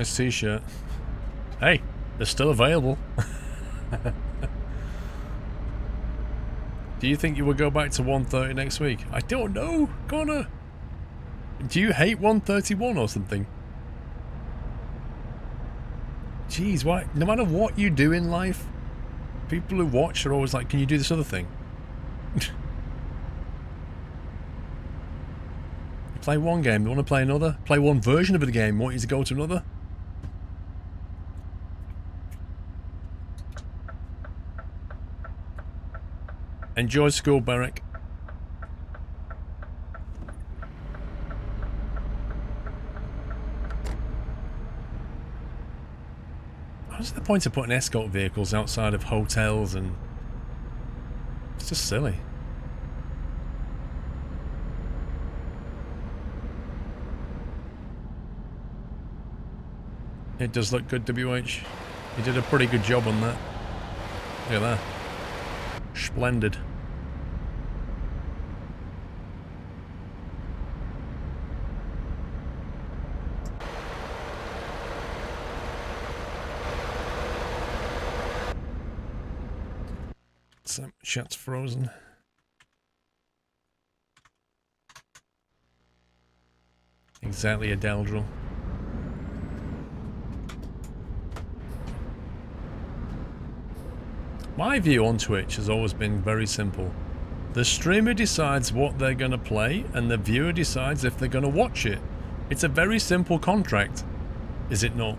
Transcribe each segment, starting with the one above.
Nice t-shirt. Hey, they're still available. Do you think you will go back to 130 next week? I don't know, Connor. Do you hate 131 or something? Jeez, why? No matter what you do in life, people who watch are always like, can you do this other thing? You play one game, you want to play another? Play one version of the game, want you to go to another? Enjoy school, Beric. What's the point of putting escort vehicles outside of hotels and... It's just silly. It does look good, WH. You did a pretty good job on that. Look at that. Splendid. Some chat's frozen. Exactly a Daldril. My view on Twitch has always been very simple. The streamer decides what they're going to play and the viewer decides if they're going to watch it. It's a very simple contract, is it not?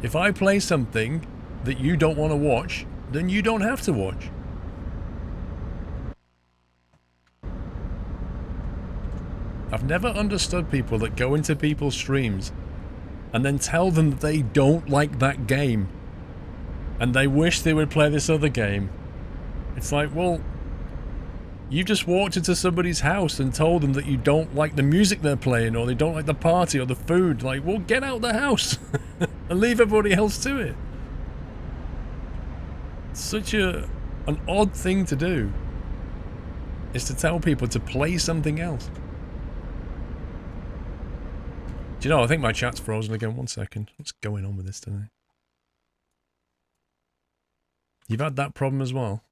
If I play something that you don't want to watch, then you don't have to watch. I've never understood people that go into people's streams and then tell them that they don't like that game and they wish they would play this other game. It's like, well, you just walked into somebody's house and told them that you don't like the music they're playing or they don't like the party or the food. Like, well, get out the house and leave everybody else to it. It's such an odd thing to do, is to tell people to play something else. Do you know, I think my chat's frozen again. 1 second. What's going on with this today? You've had that problem as well?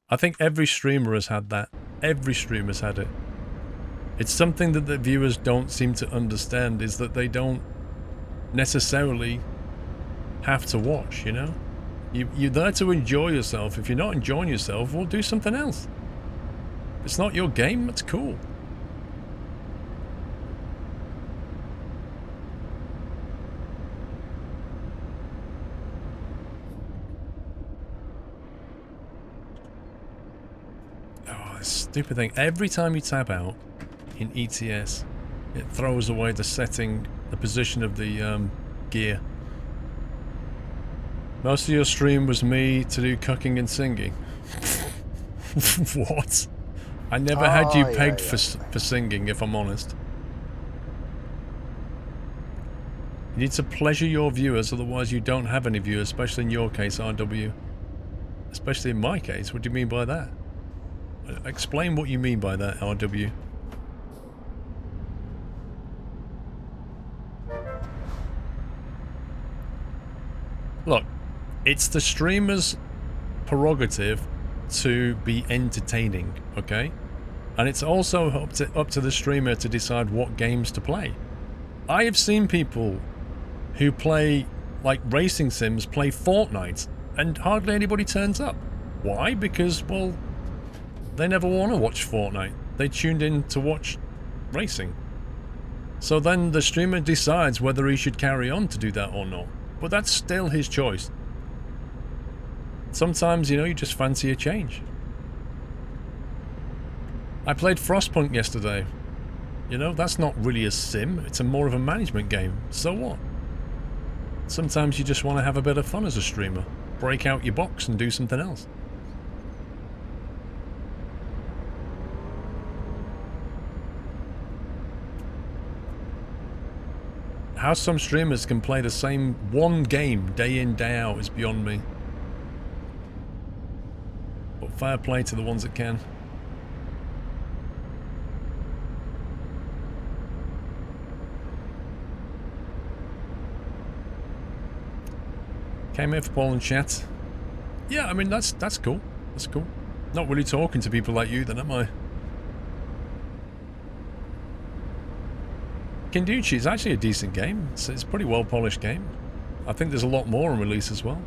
I think every streamer has had that. Every streamer's had it. It's something that the viewers don't seem to understand, is that they don't necessarily have to watch, you know? You're there to enjoy yourself. If you're not enjoying yourself, well, do something else. If it's not your game, that's cool. Stupid thing. Every time you tab out in ETS, it throws away the setting, the position of the gear. Most of your stream was me to do cooking and singing. What? I never had you pegged for singing, if I'm honest. You need to pleasure your viewers, otherwise you don't have any viewers, especially in your case, RW. Especially in my case. What do you mean by that? Explain what you mean by that, RW. Look, it's the streamer's prerogative to be entertaining, okay? And it's also up to the streamer to decide what games to play. I have seen people who play, like, racing sims, play Fortnite, and hardly anybody turns up. Why? Because, well, they never want to watch Fortnite. They tuned in to watch racing. So then the streamer decides whether he should carry on to do that or not. But that's still his choice. Sometimes, you know, you just fancy a change. I played Frostpunk yesterday. You know, that's not really a sim. It's more of a management game. So what? Sometimes you just want to have a bit of fun as a streamer. Break out your box and do something else. How some streamers can play the same one game day in, day out is beyond me. But fair play to the ones that can. Came here for Paul and chat. Yeah, I mean, that's cool. That's cool. Not really talking to people like you then, am I? Kinduchi is actually a decent game. It's a pretty well polished game. I think there's a lot more on release as well.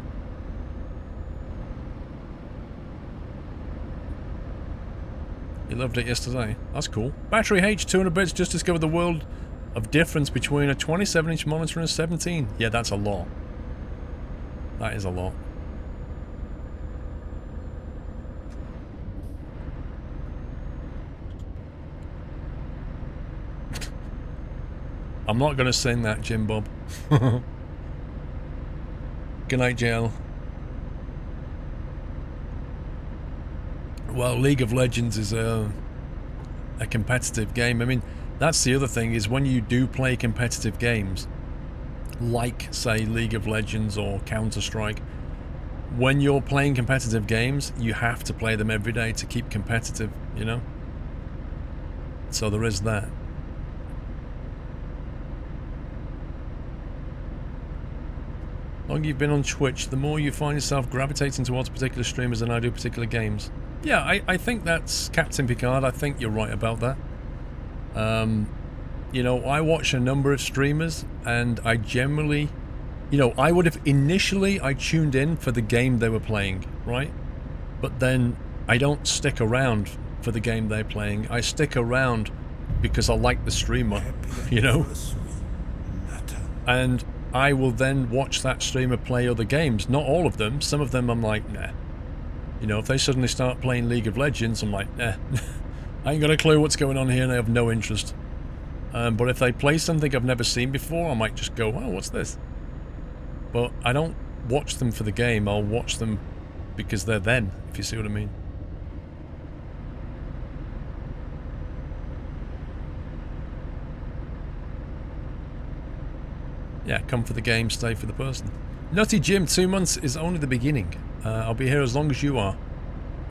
You loved it yesterday. That's cool. Battery H, 200 bits, just discovered the world of difference between a 27-inch monitor and a 17. Yeah, that's a lot. That is a lot. I'm not going to sing that, Jim Bob. Good night, JL. Well, League of Legends is a competitive game. I mean, that's the other thing, is when you do play competitive games, like, say, League of Legends or Counter-Strike, when you're playing competitive games, you have to play them every day to keep competitive, you know? So there is that. The longer you've been on Twitch, the more you find yourself gravitating towards particular streamers than I do particular games. Yeah, I think that's Captain Picard. I think you're right about that. You know, I watch a number of streamers, and I generally, you know, I would have initially, I tuned in for the game they were playing, right? But then I don't stick around for the game they're playing. I stick around because I like the streamer, you know? And I will then watch that streamer play other games. Not all of them. Some of them I'm like, nah. You know, if they suddenly start playing League of Legends, I'm like, nah. I ain't got a clue what's going on here and I have no interest. But if they play something I've never seen before, I might just go, oh, what's this? But I don't watch them for the game. I'll watch them because they're them, if you see what I mean. Yeah, come for the game, stay for the person. Nutty Jim, 2 months is only the beginning. I'll be here as long as you are.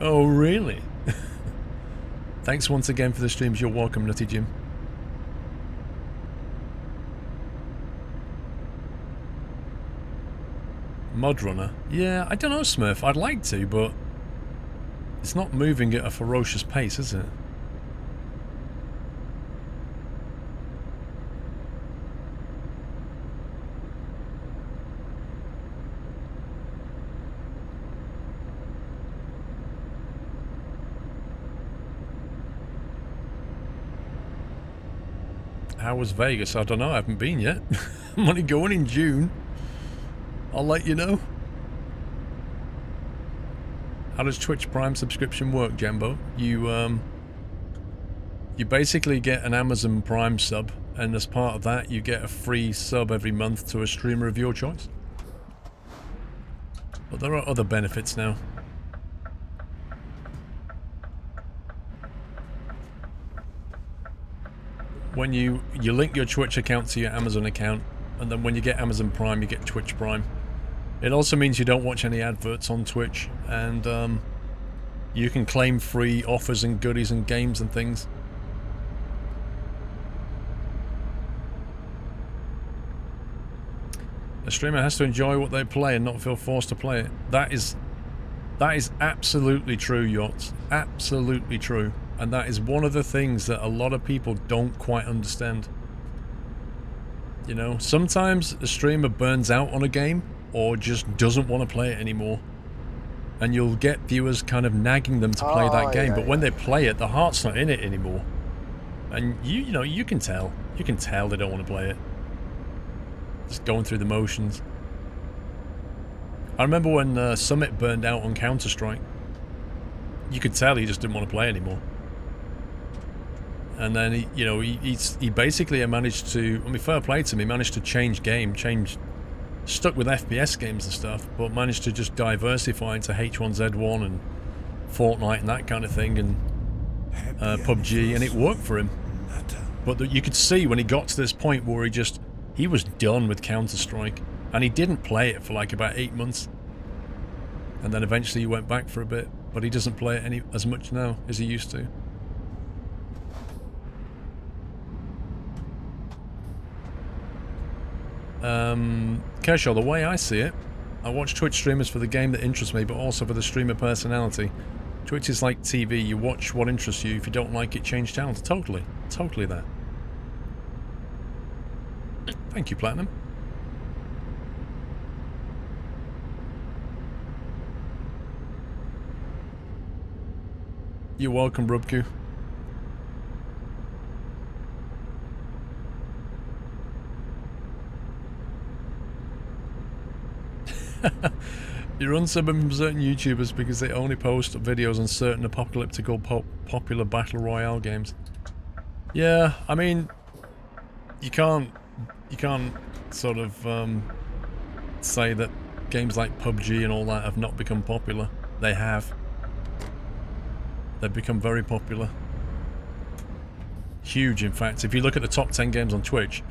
Oh, really? Thanks once again for the streams. You're welcome, Nutty Jim. Mod Runner? Yeah, I don't know, Smurf. I'd like to, but it's not moving at a ferocious pace, is it? How was Vegas? I don't know. I haven't been yet. I'm only going in June. I'll let you know. How does Twitch Prime subscription work, Jambo? You basically get an Amazon Prime sub, and as part of that, you get a free sub every month to a streamer of your choice. But there are other benefits now. When you link your Twitch account to your Amazon account, and then when you get Amazon Prime, you get Twitch Prime. It also means you don't watch any adverts on Twitch, and you can claim free offers and goodies and games and things. A streamer has to enjoy what they play and not feel forced to play it. That is absolutely true, Yachts. Absolutely true. And that is one of the things that a lot of people don't quite understand. You know, sometimes a streamer burns out on a game or just doesn't want to play it anymore. And you'll get viewers kind of nagging them to play that game, but when they play it, the heart's not in it anymore. And you know, you can tell. You can tell they don't want to play it. Just going through the motions. I remember when Summit burned out on Counter-Strike. You could tell he just didn't want to play anymore. And then he basically managed to, I mean, fair play to him, he managed to change game, stuck with FPS games and stuff, but managed to just diversify into H1Z1 and Fortnite and that kind of thing, and PUBG, and it worked for him. But you could see when he got to this point where he was done with Counter-Strike, and he didn't play it for like about 8 months. And then eventually he went back for a bit, but he doesn't play it as much now as he used to. Kershaw, the way I see it, I watch Twitch streamers for the game that interests me, but also for the streamer personality. Twitch is like TV. You watch what interests you. If you don't like it, change channels. Totally. Totally that. Thank you, Platinum. You're welcome, Rubku. You're unsubbing from certain YouTubers because they only post videos on certain apocalyptical popular battle royale games. Yeah, I mean, you can't sort of say that games like PUBG and all that have not become popular. They have. They've become very popular. Huge, in fact. If you look at the top 10 games on Twitch,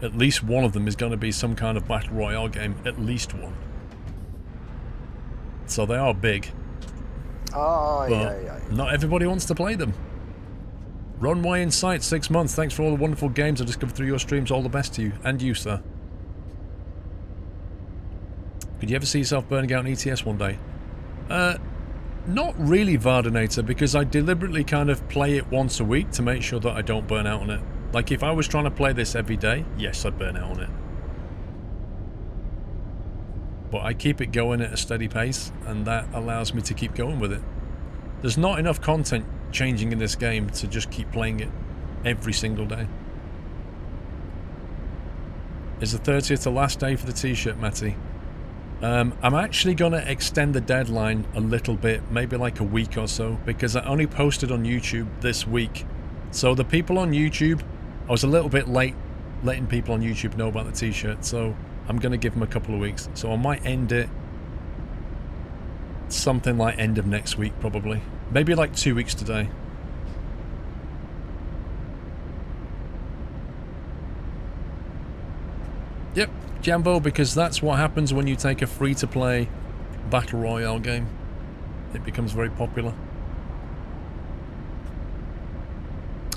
at least one of them is going to be some kind of battle royale game. At least one. So they are big. Oh, yeah. Not everybody wants to play them. Runway in sight, 6 months. Thanks for all the wonderful games I discovered through your streams. All the best to you. And you, sir. Could you ever see yourself burning out an ETS one day? Not really, Vardinator, because I deliberately kind of play it once a week to make sure that I don't burn out on it. Like, if I was trying to play this every day, yes, I'd burn out on it. But I keep it going at a steady pace, and that allows me to keep going with it. There's not enough content changing in this game to just keep playing it every single day. Is the 30th the last day for the t-shirt, Matty? I'm actually going to extend the deadline a little bit, maybe like a week or so, because I only posted on YouTube this week. So the people on YouTube, I was a little bit late letting people on YouTube know about the t-shirt, so I'm going to give them a couple of weeks. So I might end it something like end of next week, probably. Maybe like 2 weeks today. Yep, Jambo, because that's what happens when you take a free-to-play Battle Royale game. It becomes very popular.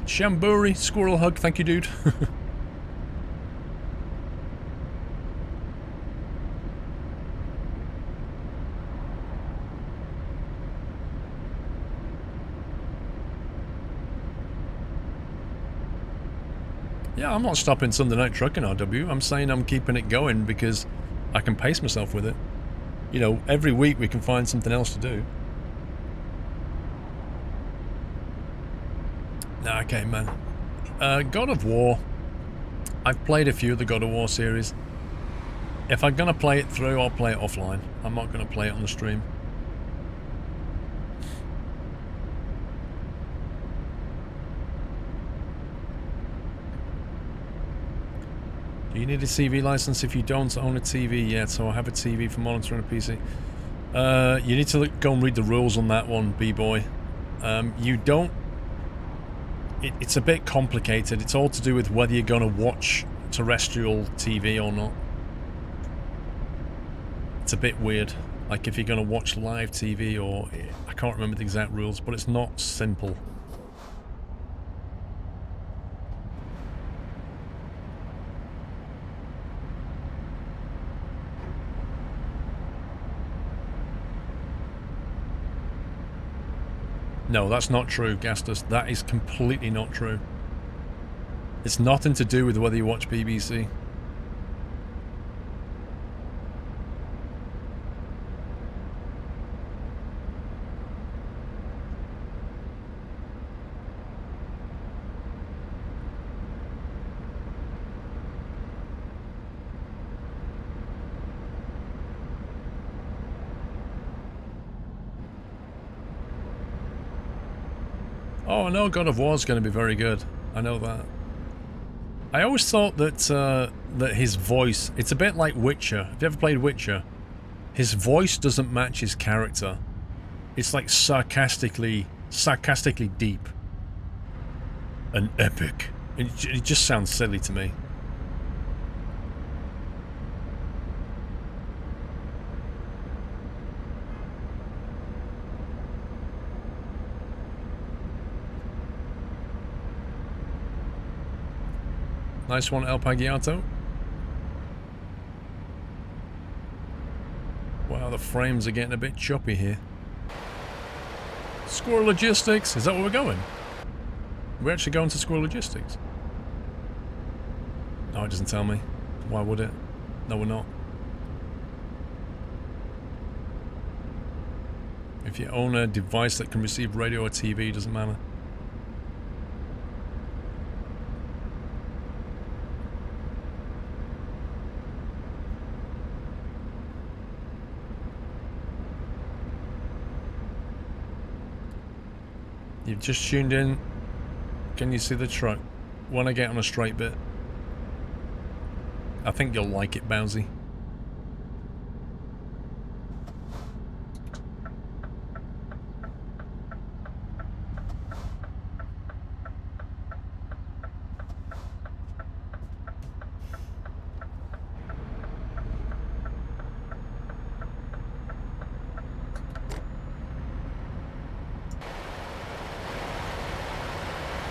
Shamburi, Squirrel Hug, thank you, dude. Yeah, I'm not stopping Sunday Night Trucking, RW. I'm saying I'm keeping it going because I can pace myself with it. You know, every week we can find something else to do. Okay, man. God of War. I've played a few of the God of War series. If I'm going to play it through, I'll play it offline. I'm not going to play it on the stream. Do you need a TV license if you don't own a TV yet? So I have a TV for monitoring a PC. You need to go and read the rules on that one, B-boy. You don't... It's a bit complicated. It's all to do with whether you're going to watch terrestrial TV or not. It's a bit weird. Like if you're going to watch live TV or... I can't remember the exact rules, but it's not simple. No, that's not true, Gastus. That is completely not true. It's nothing to do with whether you watch BBC. Oh no, God of War is going to be very good. I know that. I always thought that that his voice, it's a bit like Witcher. Have you ever played Witcher? His voice doesn't match his character. It's like sarcastically deep and epic. It just sounds silly to me. Nice one, El Pagiato. Wow, the frames are getting a bit choppy here. Squirrel Logistics! Is that where we're going? We're actually going to Squirrel Logistics. Oh, it doesn't tell me. Why would it? No, we're not. If you own a device that can receive radio or TV, it doesn't matter. You've just tuned in. Can you see the truck? When I get on a straight bit. I think you'll like it, Bouncy.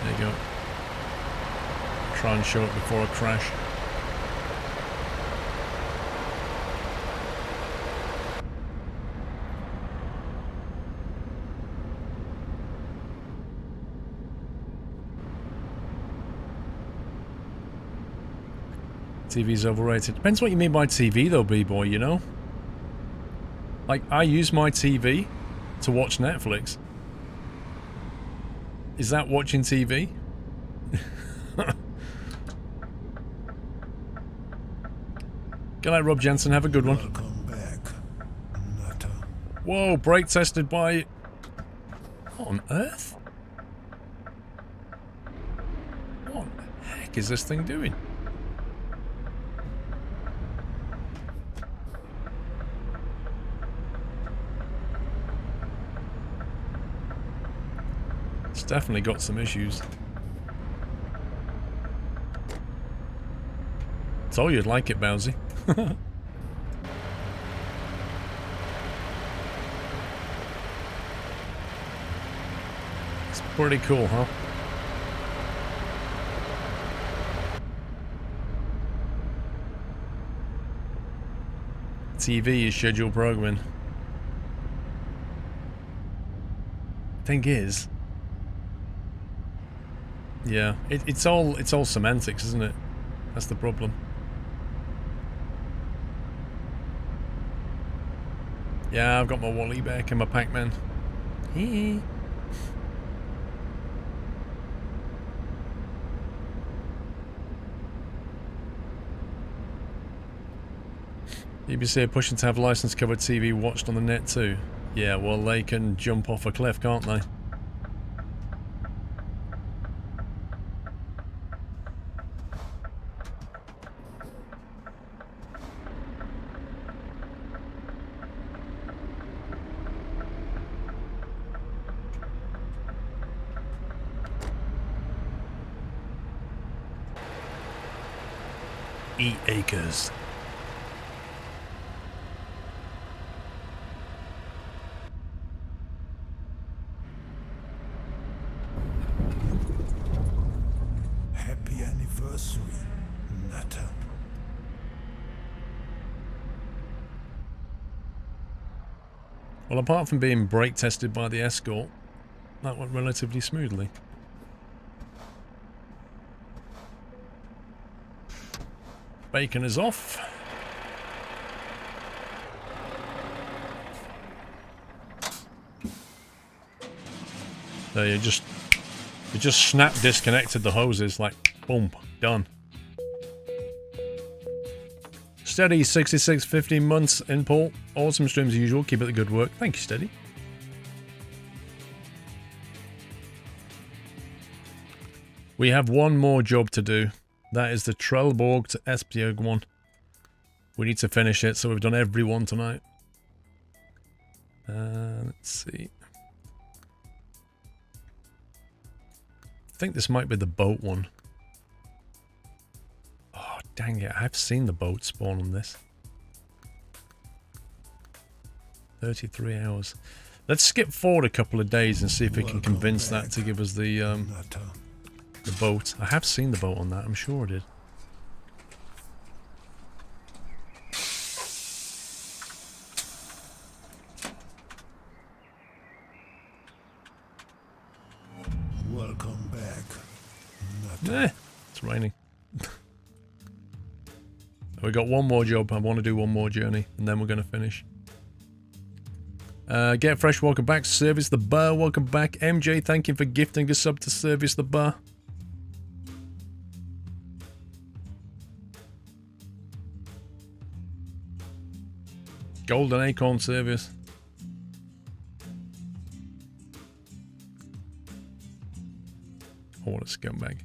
There you go. Try and show it before I crash. TV's overrated. Depends what you mean by TV though, B-boy, you know? Like, I use my TV to watch Netflix. Is that watching TV? Good night, Rob Jensen. Have a good one. Welcome back, Nutter. Whoa, brake tested by... What on earth? What the heck is this thing doing? It's definitely got some issues. Told you'd like it, Bowsy. It's pretty cool, huh? TV is scheduled programming. Thing is, yeah, it's all semantics, isn't it? That's the problem. Yeah, I've got my Wally back and my Pac-Man. Hee. BBC are pushing to have license-covered TV watched on the net too. Yeah, well, they can jump off a cliff, can't they? Acres. Happy anniversary, Nutter. Well, apart from being brake tested by the escort, that went relatively smoothly. Bacon is off. There you just snap disconnected the hoses, like boom, done. Steady 66 15 months in Paul. Awesome streams as usual. Keep up the good work. Thank you, Steady. We have one more job to do. That is the Trelleborg to Esbjerg one. We need to finish it, so we've done every one tonight. Let's see. I think this might be the boat one. Oh, dang it. I've seen the boat spawn on this. 33 hours. Let's skip forward a couple of days and see if we can convince that to give us the boat. I have seen the boat on that, I'm sure I did. It's raining. We got one more job. I want to do one more journey, and then we're going to finish. Get Fresh, welcome back. Service the Bar, welcome back. MJ, thank you for gifting a sub to Service the Bar. Golden Acorn Service. Oh, what a scumbag.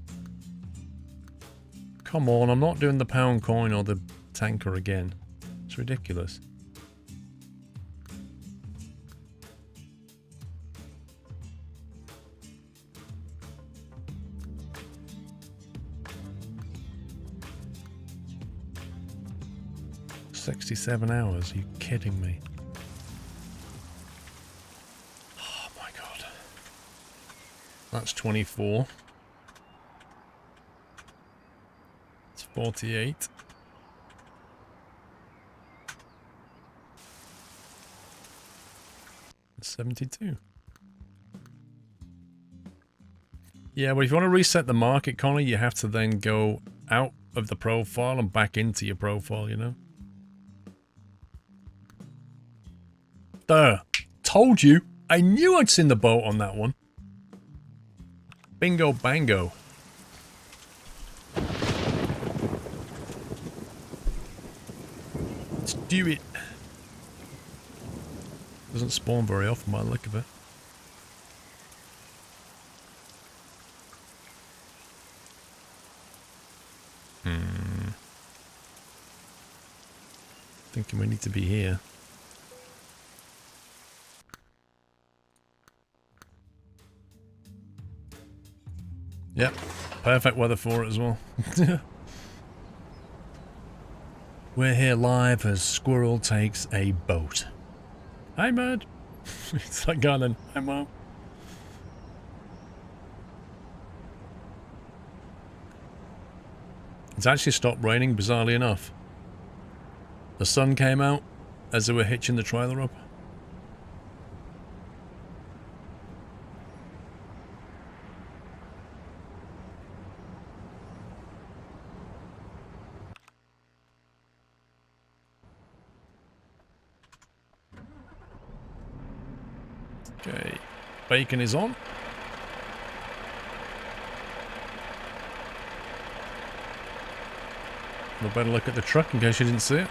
Come on, I'm not doing the pound coin or the tanker again. It's ridiculous. $67 hours, are you kidding me? Oh my god. That's 24. It's 48. It's 72. Yeah, but if you want to reset the market, Connor, you have to then go out of the profile and back into your profile, you know? Duh. Told you. I knew I'd seen the boat on that one. Bingo bango. Let's do it. Doesn't spawn very often by the look of it. Thinking we need to be here. Yep, perfect weather for it as well. We're here live as Squirrel takes a boat. Hi, Mud. It's like Garland. Hi, Mom. It's actually stopped raining, bizarrely enough. The sun came out as they were hitching the trailer up. Okay, bacon is on. We'll better look at the truck in case you didn't see it.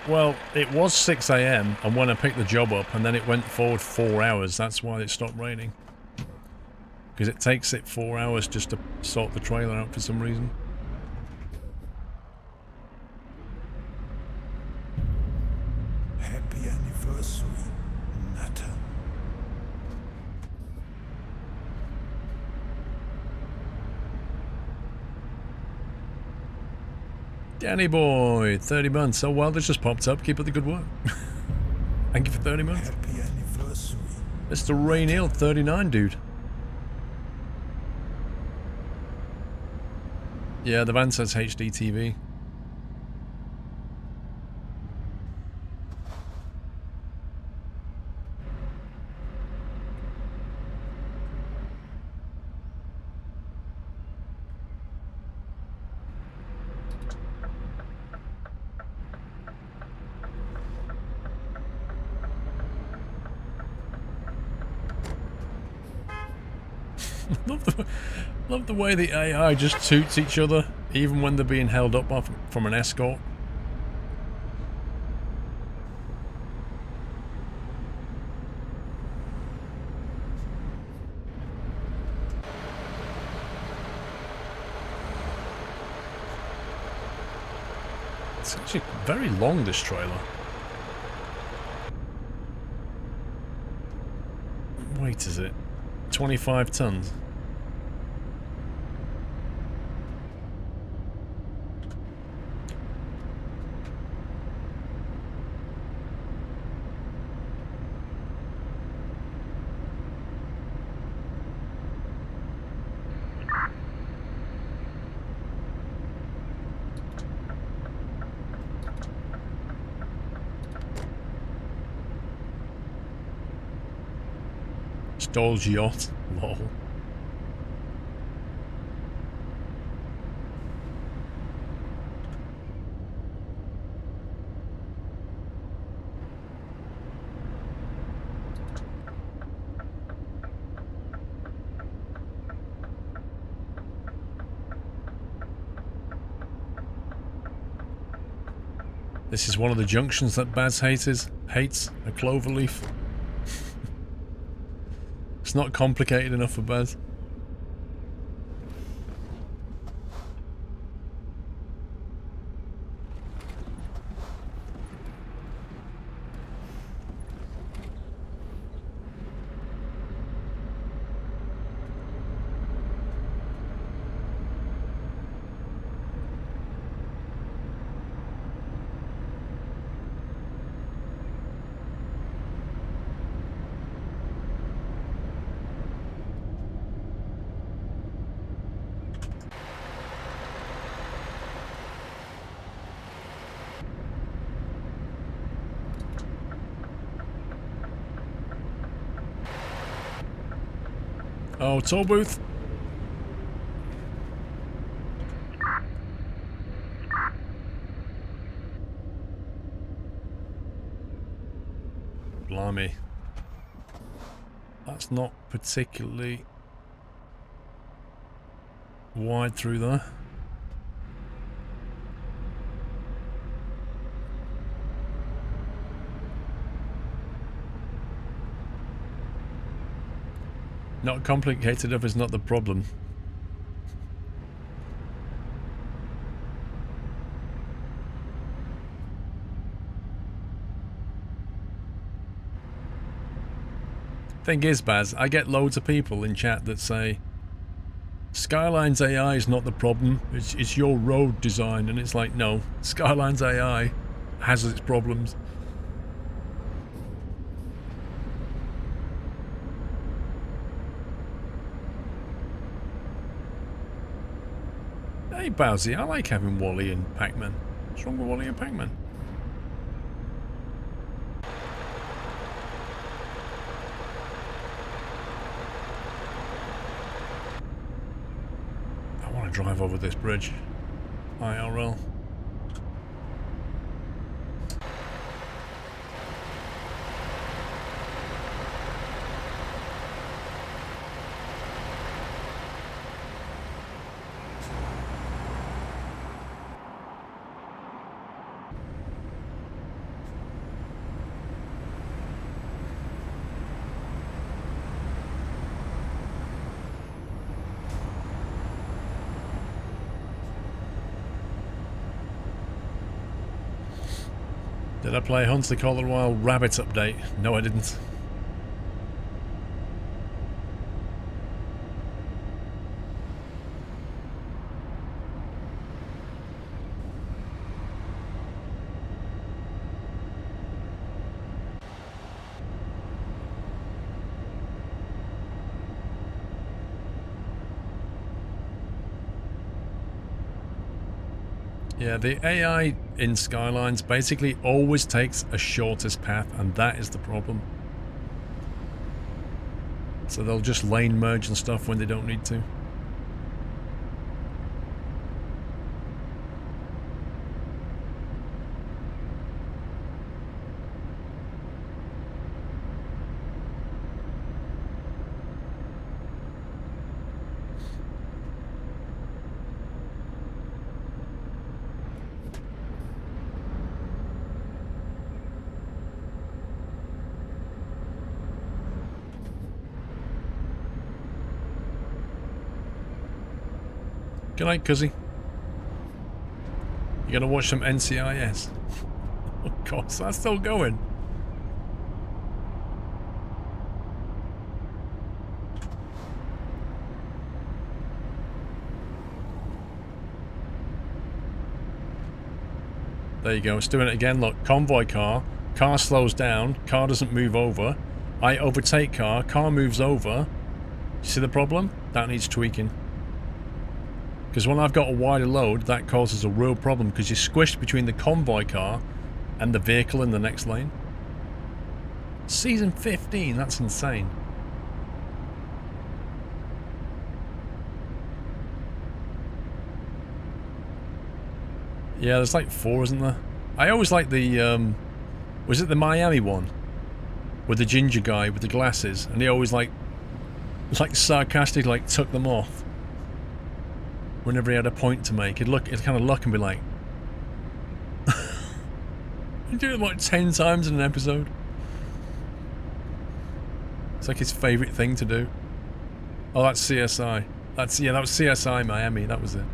Well, it was 6 AM and when I picked the job up and then it went forward 4 hours, that's why it stopped raining. Because it takes it 4 hours just to sort the trailer out for some reason. Happy anniversary, Natter. Danny boy, 30 months. Oh well, this just popped up. Keep up the good work. Thank you for 30 months. Happy anniversary. Mr. Ray Neal, 39, dude. Yeah, the van says HD TV. Love the way the AI just toots each other, even when they're being held up from an escort. It's actually very long, this trailer. What weight is it? 25 tons. Stoll's yacht. Lol. This is one of the junctions that Baz hates, a cloverleaf. It's not complicated enough for Baz. Oh, toll booth. Blimey. That's not particularly wide through there. Not complicated enough is not the problem. Thing is, Baz, I get loads of people in chat that say Skyline's AI is not the problem, it's your road design, and it's like, no, Skyline's AI has its problems. Hey Bowsy, I like having Wally and Pac-Man. What's wrong with Wally and Pac-Man? I want to drive over this bridge. IRL. Did I play Hunt the Collar Wild Rabbit update? No, I didn't. Yeah, the AI in Skylines basically always takes a shortest path, and that is the problem. So they'll just lane merge and stuff when they don't need to. Good night, Cuzzy. You gonna watch some NCIS? Oh god, that's still going. There you go, it's doing it again. Look, convoy car. Car slows down. Car doesn't move over. I overtake car. Car moves over. See the problem? That needs tweaking. Because when I've got a wider load, that causes a real problem because you're squished between the convoy car and the vehicle in the next lane. Season 15, that's insane. Yeah, there's like 4, isn't there? I always like the, was it the Miami one? With the ginger guy with the glasses, and he always like sarcastic, like took them off. Whenever he had a point to make, he'd kind of look and be like... he'd do it like 10 times in an episode. It's like his favourite thing to do. Oh, that's CSI. That was CSI Miami, that was it.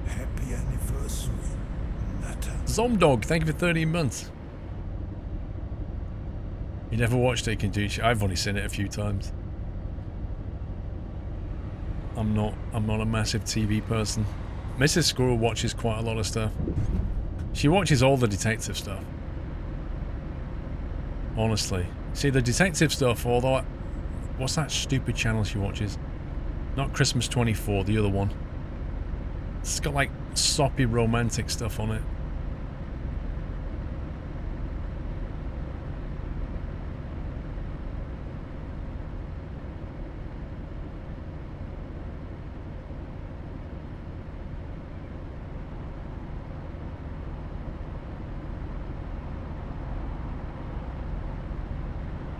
Happy anniversary, Natter. Zomdog, thank you for 13 months. You never watched it, Kentucky? I've only seen it a few times. I'm not a massive TV person. Mrs. Squirrel watches quite a lot of stuff. She watches all the detective stuff. Honestly. See, the detective stuff, although... What's that stupid channel she watches? Not Christmas 24, the other one. It's got like soppy romantic stuff on it.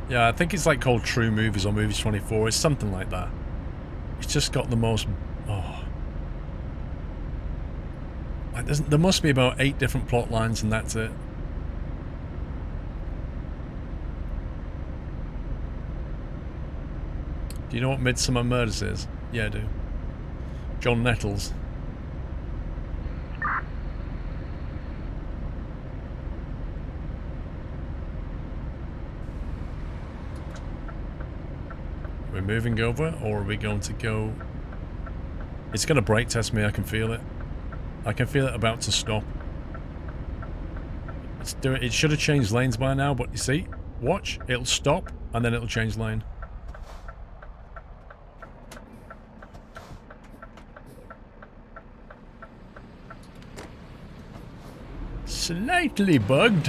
Yeah, I think it's like called True Movies or Movies 24. It's something like that. It's just got the most... Oh. Like there must be about 8 different plot lines and that's it. Do you know what Midsummer Murders is? Yeah, I do. John Nettles. We're moving over, or are we going to go... It's going to brake test me, I can feel it. I can feel it about to stop. It should have changed lanes by now, but you see? Watch, it'll stop, and then it'll change lane. Slightly bugged,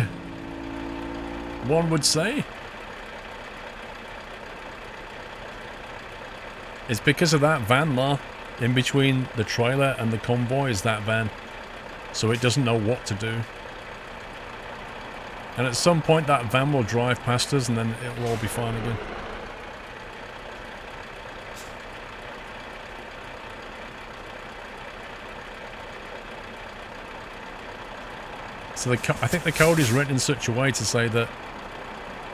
one would say. It's because of that van there. In between the trailer and the convoy is that van. So it doesn't know what to do. And at some point that van will drive past us and then it'll all be fine again. So I think the code is written in such a way to say that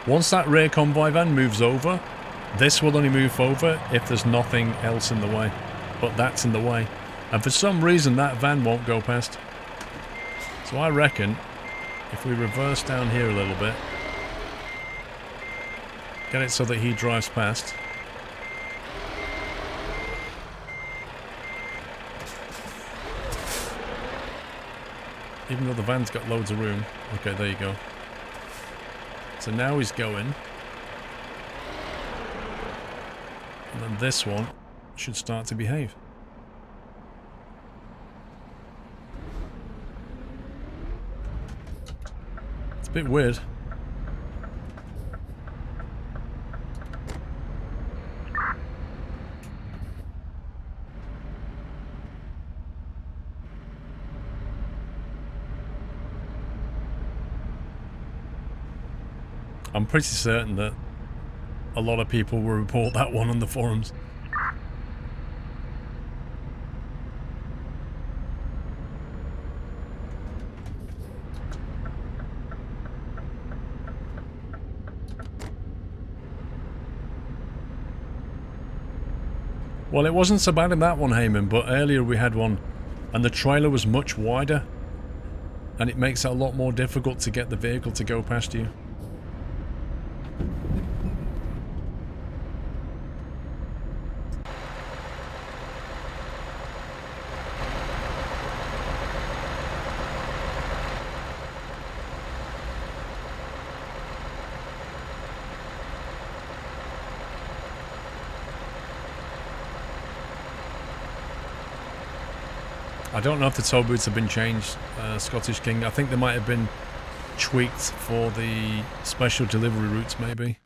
once that rear convoy van moves over, this will only move over if there's nothing else in the way. But that's in the way. And for some reason that van won't go past. So I reckon if we reverse down here a little bit, get it so that he drives past. Even though the van's got loads of room. Okay, there you go. So now he's going. And then this one should start to behave. It's a bit weird. I'm pretty certain that a lot of people will report that one on the forums. Well, it wasn't so bad in that one, Heyman, but earlier we had one and the trailer was much wider and it makes it a lot more difficult to get the vehicle to go past you. I don't know if the tow booths have been changed, Scottish King. I think they might have been tweaked for the special delivery routes, maybe.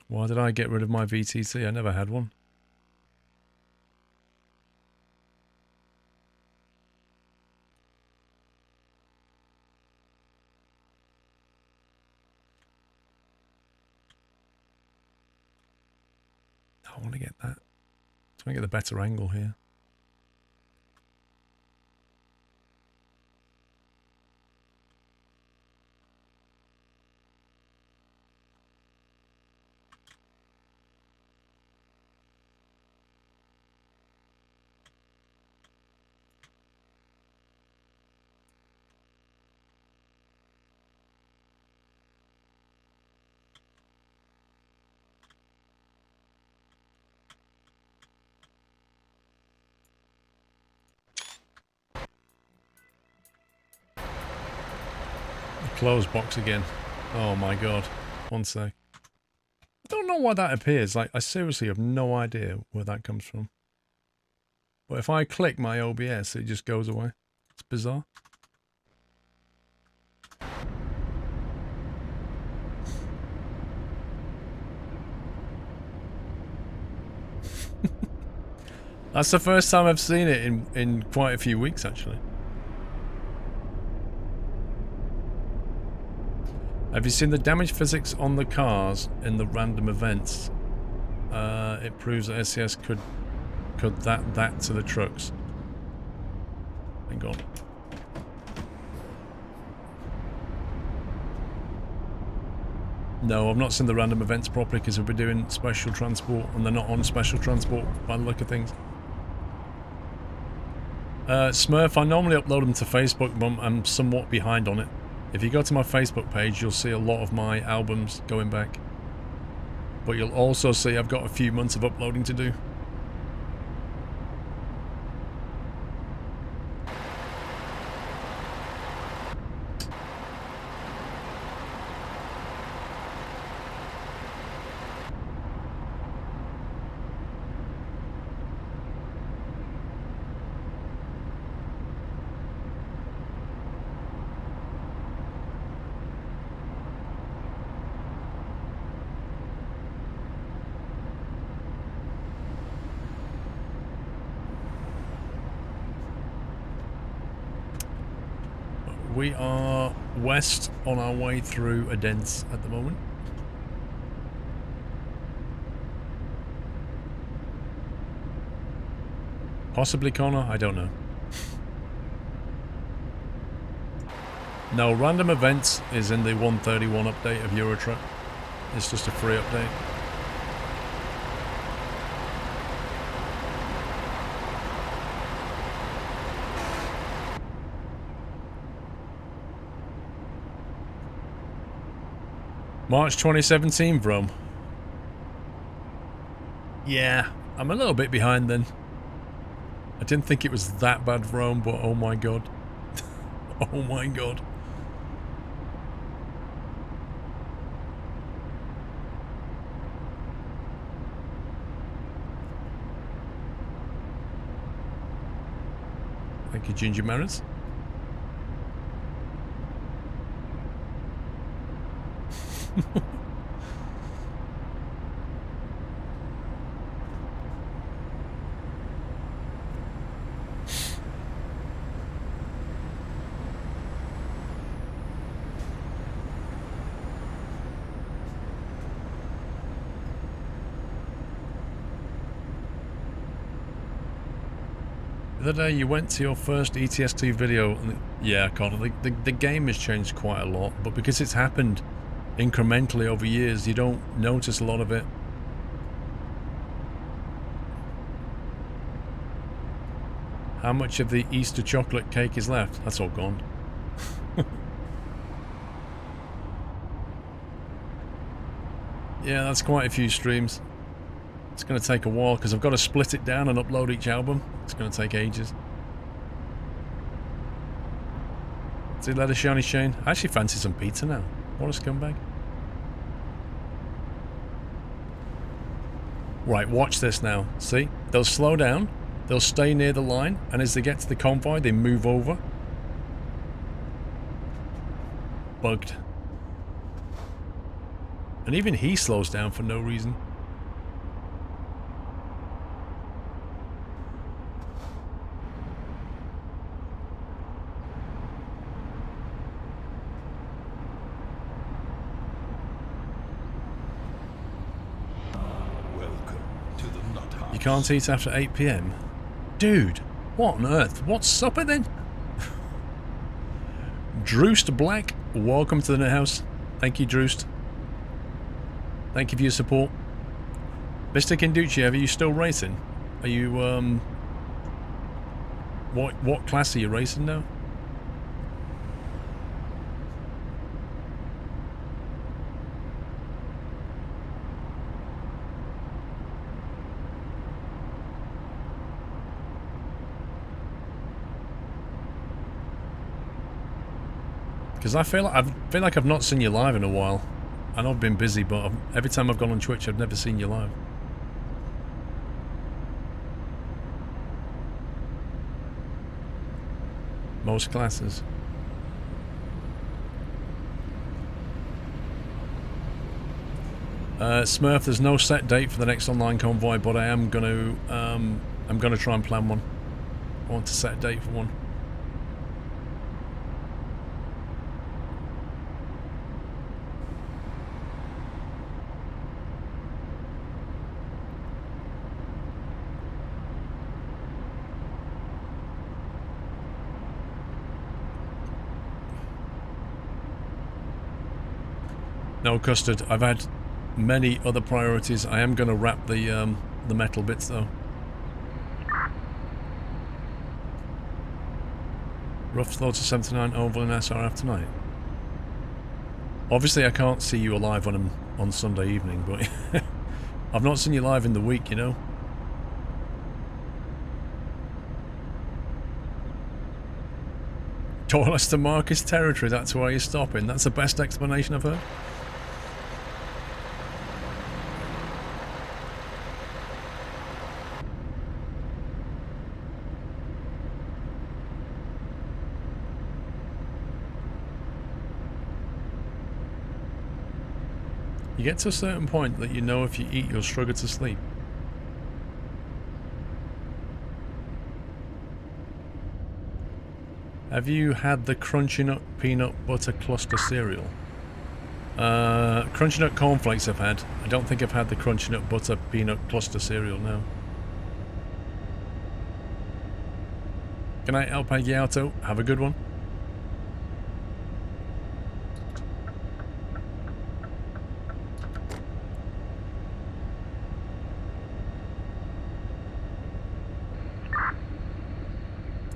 Why did I get rid of my VTC? I never had one. I want to get that. Try and get the better angle here. Close box again. Oh my god. One sec. I don't know why that appears. Like, I seriously have no idea where that comes from. But if I click my OBS, it just goes away. It's bizarre. That's the first time I've seen it in quite a few weeks, actually. Have you seen the damage physics on the cars in the random events? It proves that SCS could that to the trucks. Hang on. No, I've not seen the random events properly because we've been doing special transport and they're not on special transport by the look of things. Smurf, I normally upload them to Facebook, but I'm somewhat behind on it. If you go to my Facebook page, you'll see a lot of my albums going back. But you'll also see I've got a few months of uploading to do. We are west on our way through Adence at the moment. Possibly Connor, I don't know. No, random events is in the 131 update of Eurotruck. It's just a free update. March 2017, Vrome. Yeah, I'm a little bit behind then. I didn't think it was that bad, Vrome, but oh my god. Oh my god. Thank you, Ginger Maris. The other day you went to your first ETS2 video, and yeah, Connor, the game has changed quite a lot, but because it's happened incrementally over years, you don't notice a lot of it. How much of the Easter chocolate cake is left? That's all gone. Yeah, that's quite a few streams. It's going to take a while because I've got to split it down and upload each album. It's going to take ages. See you later, Shiny Shane. I actually fancy some pizza now. What a scumbag. Right, watch this now. See? They'll slow down. They'll stay near the line. And as they get to the convoy, they move over. Bugged. And even he slows down for no reason. You can't eat after 8 PM? Dude, what on earth? What's supper then? Droost Black, welcome to the house. Thank you, Droost. Thank you for your support. Mr. Kinducci, are you still racing? Are you, what class are you racing now? Because I feel like I've not seen you live in a while. I know I've been busy, but every time I've gone on Twitch, I've never seen you live. Most classes. Smurf, there's no set date for the next online convoy, but I'm gonna try and plan one. I want to set a date for one. No, Custard. I've had many other priorities. I am going to wrap the metal bits, though. Rough slow to 79 Oval and SRF tonight. Obviously, I can't see you alive on Sunday evening, but I've not seen you live in the week, you know. Toilets to Marcus territory, that's why you're stopping. That's the best explanation I've heard. You get to a certain point that you know if you eat, you'll struggle to sleep. Have you had the Crunchy Nut Peanut Butter Cluster cereal? Crunchy Nut Cornflakes I've had. I don't think I've had the Crunchy Nut Butter Peanut Cluster cereal, no. Good night, El Pagiato. Have a good one.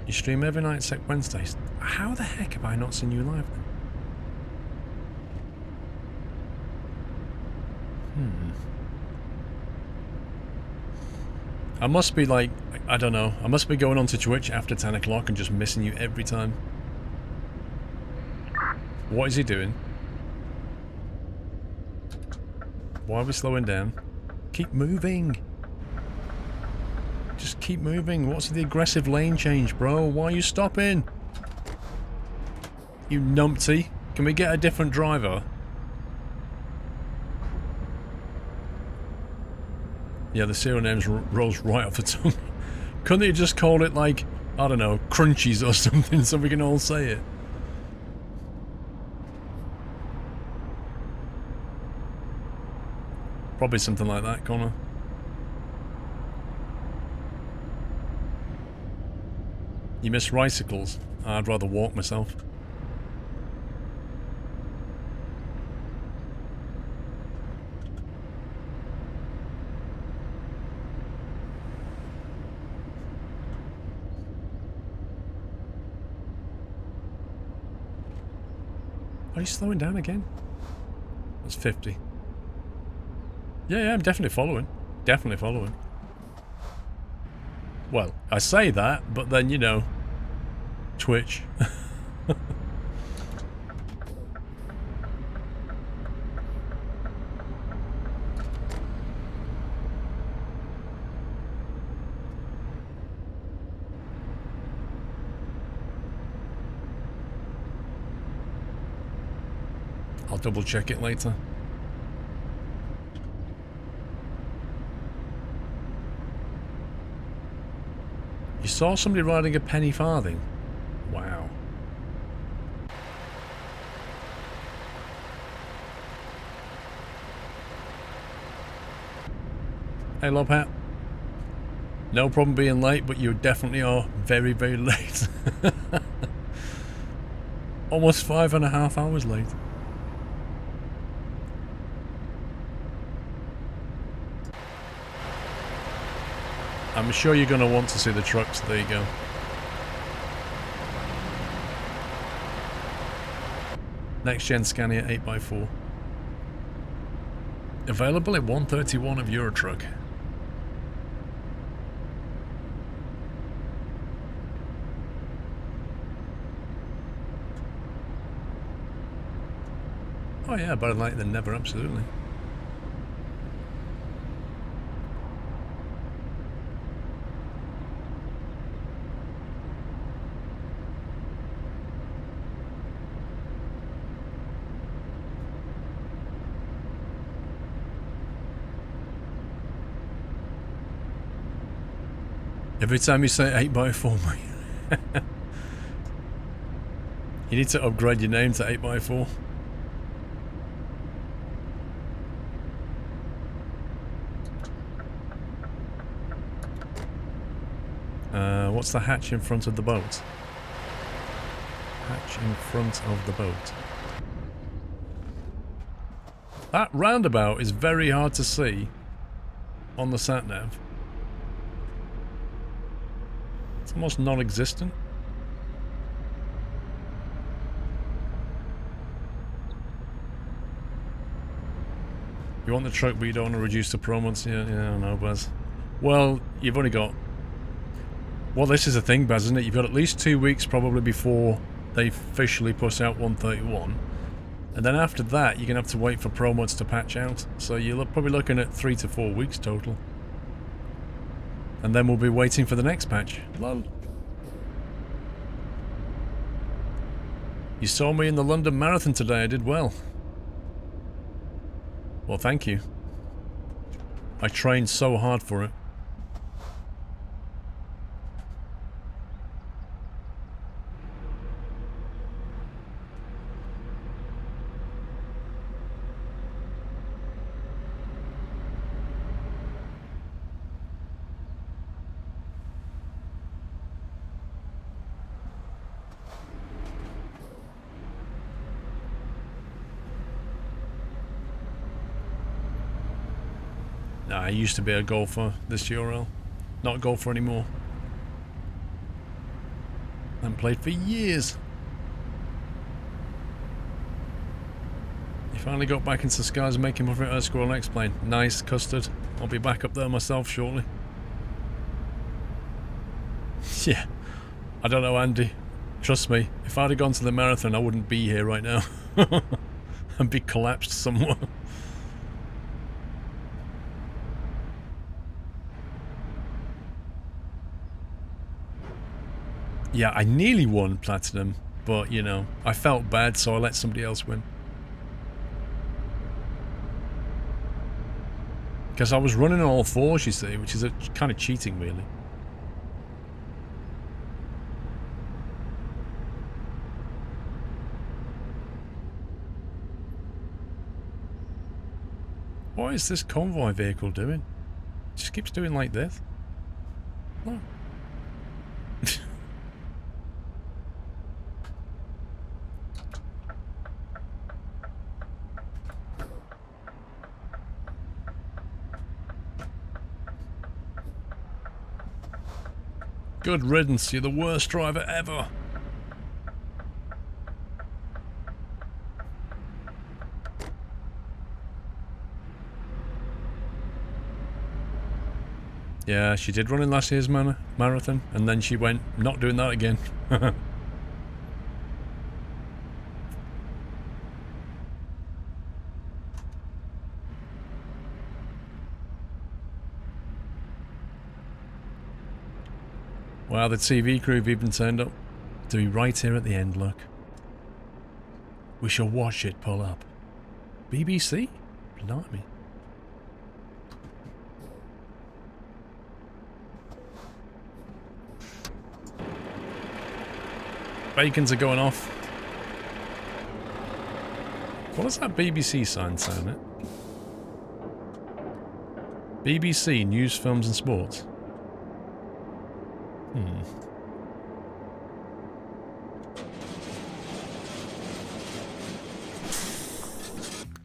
You stream every night except Wednesdays. How the heck have I not seen you live then? I must be like, I don't know. I must be going onto Twitch after 10 o'clock and just missing you every time. What is he doing? Why are we slowing down? Keep moving. Just keep moving. What's the aggressive lane change, bro? Why are you stopping? You numpty. Can we get a different driver? Yeah, the serial names rolls right off the tongue. Couldn't they just call it like, I don't know, Crunchies or something so we can all say it? Probably something like that, Connor. You miss Ricicles? I'd rather walk myself. Are you slowing down again? That's 50. Yeah, I'm definitely following. Definitely following. Well, I say that, but then, you know, Twitch. I'll double check it later. You saw somebody riding a penny farthing? Wow. Hey, Lobhat. No problem being late, but you definitely are very, very late. Almost 5.5 hours late. I'm sure you're going to want to see the trucks. There you go. Next gen Scania 8x4. Available at 131 of Eurotruck. Oh yeah, better late than never, absolutely. Every time you say 8x4, mate. You need to upgrade your name to 8x4. What's the hatch in front of the boat? Hatch in front of the boat. That roundabout is very hard to see on the sat-nav. It's almost non-existent. You want the truck, but you don't want to reduce the pro months. Yeah, I know, Baz. Well, you've only got... Well, this is the thing, Baz, isn't it? You've got at least 2 weeks probably before they officially push out 131. And then after that, you're going to have to wait for pro mods to patch out. So you're probably looking at 3 to 4 weeks total. And then we'll be waiting for the next patch. Lol. You saw me in the London Marathon today. I did well. Well, thank you. I trained so hard for it. I used to be a golfer this URL. Not a golfer anymore. I haven't played for years. You finally got back into skies making my favorite Squirrel X plane. Nice, Custard. I'll be back up there myself shortly. Yeah. I don't know, Andy. Trust me, if I'd have gone to the marathon, I wouldn't be here right now. I'd be collapsed somewhere. Yeah, I nearly won Platinum, but, you know, I felt bad, so I let somebody else win. Because I was running on all fours, you see, which is a kind of cheating, really. What is this convoy vehicle doing? It just keeps doing like this. Look. Good riddance, you're the worst driver ever. Yeah, she did run in last year's marathon, and then she went, not doing that again. Wow, the TV crew have even turned up to be right here at the end, look. We shall watch it pull up. BBC? Blimey. Bacons are going off. What does that BBC sign say on it? BBC News, Films and Sports. I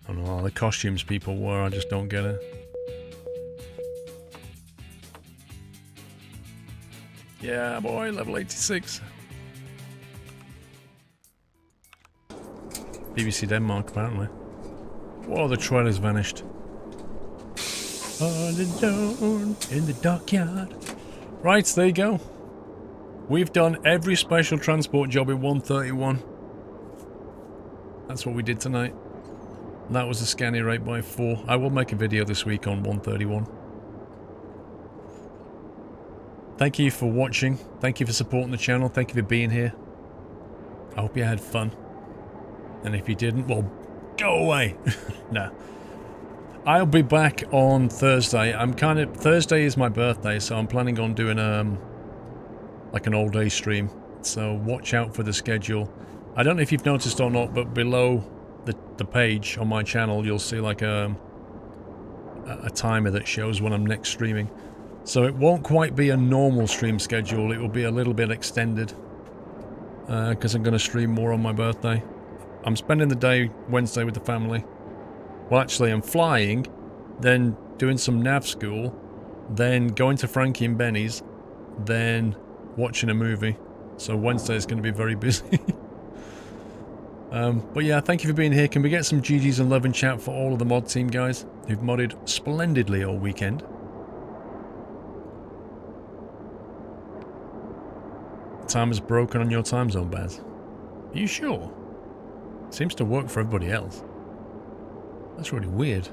don't know, all the costumes people wear, I just don't get it. Yeah, boy, level 86. BBC Denmark, apparently. Whoa, the trailer's vanished. All alone in the dockyard. Right, there you go. We've done every special transport job in 131. That's what we did tonight. That was a scanning rate by 4. I will make a video this week on 131. Thank you for watching. Thank you for supporting the channel. Thank you for being here. I hope you had fun. And if you didn't, well, go away. Nah. I'll be back on Thursday. Thursday is my birthday, so I'm planning on doing like an all-day stream. So watch out for the schedule. I don't know if you've noticed or not, but below the page on my channel, you'll see like a timer that shows when I'm next streaming. So it won't quite be a normal stream schedule. It will be a little bit extended because I'm going to stream more on my birthday. I'm spending the day Wednesday with the family. Well, actually, I'm flying, then doing some nav school, then going to Frankie and Benny's, then watching a movie. So Wednesday is going to be very busy. But yeah, thank you for being here. Can we get some GGs and love and chat for all of the mod team guys who've modded splendidly all weekend? Time is broken on your time zone, Baz. Are you sure? Seems to work for everybody else. That's really weird.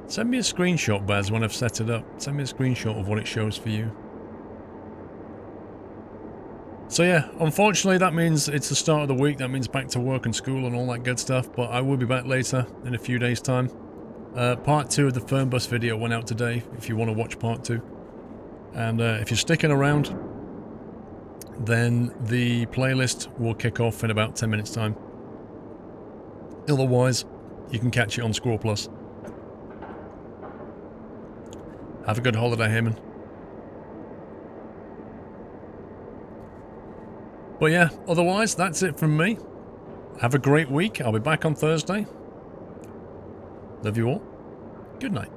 Send me a screenshot, Baz, when I've set it up. Send me a screenshot of what it shows for you. So yeah, unfortunately that means it's the start of the week. That means back to work and school and all that good stuff. But I will be back later in a few days' time. Part 2 of the Fernbus video went out today, if you want to watch part 2. And if you're sticking around, then the playlist will kick off in about 10 minutes' time. Otherwise, you can catch it on SquirrelPlus. Have a good holiday, Heyman. But yeah, otherwise, that's it from me. Have a great week. I'll be back on Thursday. Love you all. Good night.